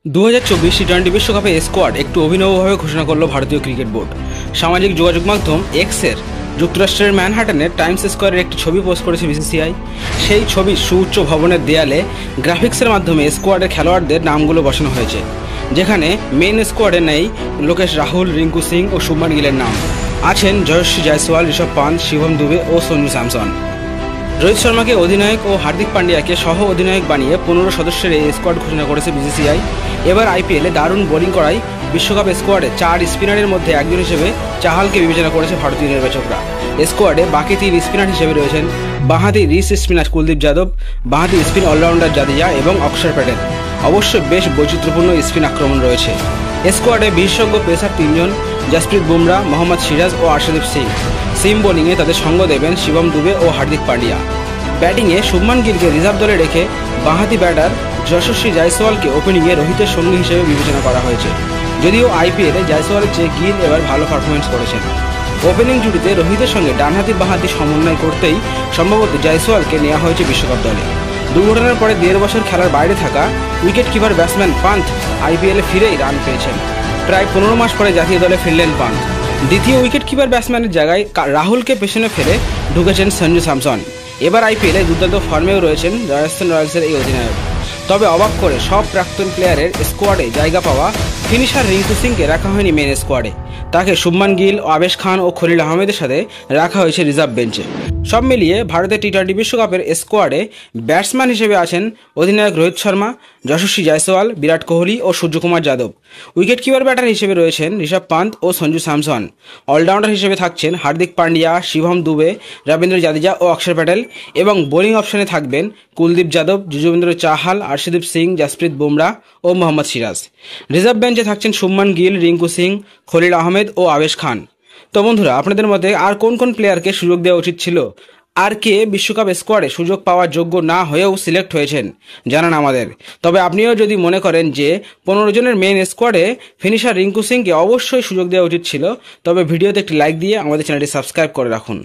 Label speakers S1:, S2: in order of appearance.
S1: 2024 টি-20 বিশ্বকাপে স্কোয়াড একটু অভিনবভাবে ঘোষণা করল ভারতীয় ক্রিকেট বোর্ড। সামাজিক যোগাযোগ মাধ্যম এক্সের যুক্তরাষ্ট্রের ম্যানহাটনের টাইমস স্কোয়ারের একটি ছবি পোস্ট করেছে বিসিসিআই। সেই ছবি সুউচ্চ ভবনের দেয়ালে গ্রাফিক্সের মাধ্যমে স্কোয়াডের খেলোয়াড়দের নামগুলো বসানো হয়েছে, যেখানে মেন স্কোয়াডে নেই লোকেশ রাহুল, রিঙ্কু সিং ও শুভমান গিলের নাম। আছেন যশস্বী জয়সওয়াল, ঋষভ পান্ত, শিবম দুবে ও সঞ্জু স্যামসন। রোহিত শর্মাকে অধিনায়ক ও হার্দিক পান্ডিয়াকে সহ অধিনায়ক বানিয়ে 15 সদস্যের এই স্কোয়াড ঘোষণা করেছে বিসিসিআই। এবার আইপিএলে দারুণ বোলিং করায় বিশ্বকাপ স্কোয়াডে 4 স্পিনারের মধ্যে একজন হিসেবে চাহালকে বিবেচনা করেছে ভারতীয় নির্বাচকরা। স্কোয়াডে বাকি 3 স্পিনার হিসেবে রয়েছেন বাঁহাতি রিস স্পিনার কুলদীপ যাদব, বাঁহাতি স্পিন অলরাউন্ডার জাদেজা এবং অক্ষর প্যাটেল। অবশ্য বেশ বৈচিত্র্যপূর্ণ স্পিন আক্রমণ রয়েছে। স্কোয়াডে বিশেষজ্ঞ পেসার 3 জন, জসপ্রীত বুমরা, মোহাম্মদ সিরাজ ও আর্শদীপ সিং। সিম বোলিংয়ে তাদের সঙ্গ দেবেন শিবম দুবে ও হার্দিক পান্ডিয়া। ব্যাটিংয়ে শুভমান গিলকে রিজার্ভ দলে রেখে বাঁহাতি ব্যাটার যশস্বী জয়সওয়ালকে ওপেনিংয়ে রোহিতের সঙ্গী হিসেবে বিবেচনা করা হয়েছে। যদিও আইপিএলে জয়সওয়ালের চেয়ে গিল এবার ভালো পারফরমেন্স করেছেন। ওপেনিং জুটিতে রোহিতের সঙ্গে ডানহাতি বাঁহাতি সমন্বয় করতেই সম্ভবত জয়সওয়ালকে নেওয়া হয়েছে বিশ্বকাপ দলে। দুর্ঘটনার পরে 1.5 বছর খেলার বাইরে থাকা উইকেট কিপার ব্যাটসম্যান পান্ত আইপিএলে ফিরেই রান পেয়েছেন। প্রায় 15 মাস পরে জাতীয় দলে ফিরলেন পান্ত। দ্বিতীয় উইকেট কিপার ব্যাটসম্যানের জায়গায় রাহুলকে পেছনে ফেলে ঢুকেছেন সঞ্জু স্যামসন। এবার আইপিএলে দুর্দান্ত ফর্মেও রয়েছেন রাজস্থান রয়্যালসের এই অধিনায়ক। তবে অবাক করে সব প্রাক্তন প্লেয়ারের স্কোয়াডে জায়গা পাওয়া ফিনিশার রিঙ্কু সিংকে রাখা হয়নি মেন স্কোয়াডে। তাকে শুভমান গিল, আবেশ খান ও খলিল আহমেদের সাথে রাখা হয়েছে রিজার্ভ বেঞ্চে। সব মিলিয়ে ভারতের টি-20 বিশ্বকাপের স্কোয়াডে ব্যাটসম্যান হিসেবে আছেন অধিনায়ক রোহিত শর্মা, যশস্বী জয়সওয়াল, বিরাট কোহলি ও Suryakumar Yadav. Wicket keeper batter হিসেবে রয়েছেন ঋষভ পান্ত ও সঞ্জু স্যামসন। অলরাউন্ডার হিসেবে থাকছেন হার্দিক পান্ডিয়া, শিবম দুবে, রবীন্দ্র জাদেজা ও অক্ষর প্যাটেল। এবং বোলিং অপশনে থাকবেন কুলদীপ যাদব, যুজবেন্দ্র চাহাল, আর্শদীপ সিং, জসপ্রীত বুমরা ও মোহাম্মদ সিরাজ। রিজার্ভ বেঞ্চে থাকছেন শুভমান গিল, রিঙ্কু সিং, খলিল আহমেদ ও আবেশ খান। তো বন্ধুরা, আপনাদের মতে আর কোন কোন প্লেয়ারকে সুযোগ দেওয়া উচিত ছিল, আর কে বিশ্বকাপ স্কোয়াডে সুযোগ পাওয়ার যোগ্য না হয়েও সিলেক্ট হয়েছেন, জানান আমাদের। তবে আপনিও যদি মনে করেন যে 15 জনের মেইন স্কোয়াডে ফিনিশার রিঙ্কু সিংকে অবশ্যই সুযোগ দেওয়া উচিত ছিল, তবে ভিডিওতে একটি লাইক দিয়ে আমাদের চ্যানেলটি সাবস্ক্রাইব করে রাখুন।